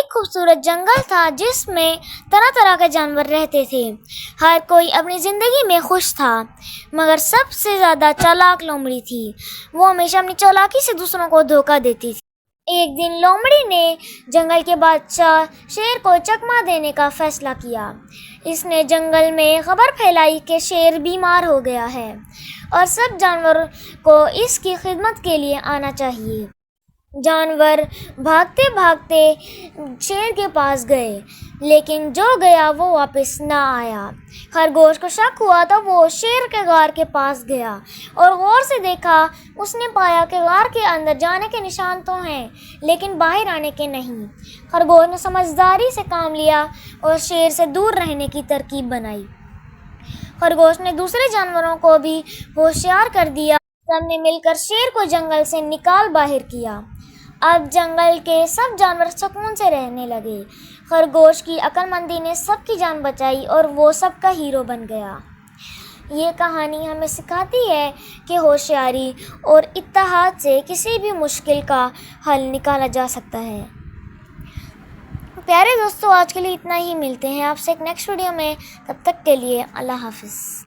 ایک خوبصورت جنگل تھا جس میں طرح طرح کے جانور رہتے تھے۔ ہر کوئی اپنی زندگی میں خوش تھا، مگر سب سے زیادہ چالاک لومڑی تھی۔ وہ ہمیشہ اپنی چالاکی سے دوسروں کو دھوکہ دیتی تھی۔ ایک دن لومڑی نے جنگل کے بادشاہ شیر کو چکمہ دینے کا فیصلہ کیا۔ اس نے جنگل میں خبر پھیلائی کہ شیر بیمار ہو گیا ہے اور سب جانوروں کو اس کی خدمت کے لیے آنا چاہیے۔ جانور بھاگتے بھاگتے شیر کے پاس گئے، لیکن جو گیا وہ واپس نہ آیا۔ خرگوش کو شک ہوا تو وہ شیر کے غار کے پاس گیا اور غور سے دیکھا۔ اس نے پایا کہ غار کے اندر جانے کے نشان تو ہیں، لیکن باہر آنے کے نہیں۔ خرگوش نے سمجھداری سے کام لیا اور شیر سے دور رہنے کی ترکیب بنائی۔ خرگوش نے دوسرے جانوروں کو بھی ہوشیار کر دیا۔ سب نے مل کر شیر کو جنگل سے نکال باہر کیا۔ اب جنگل کے سب جانور سکون سے رہنے لگے۔ خرگوش کی عقل مندی نے سب کی جان بچائی اور وہ سب کا ہیرو بن گیا۔ یہ کہانی ہمیں سکھاتی ہے کہ ہوشیاری اور اتحاد سے کسی بھی مشکل کا حل نکالا جا سکتا ہے۔ پیارے دوستو، آج کے لیے اتنا ہی۔ ملتے ہیں آپ سے ایک نیکسٹ ویڈیو میں، تب تک کے لیے اللہ حافظ۔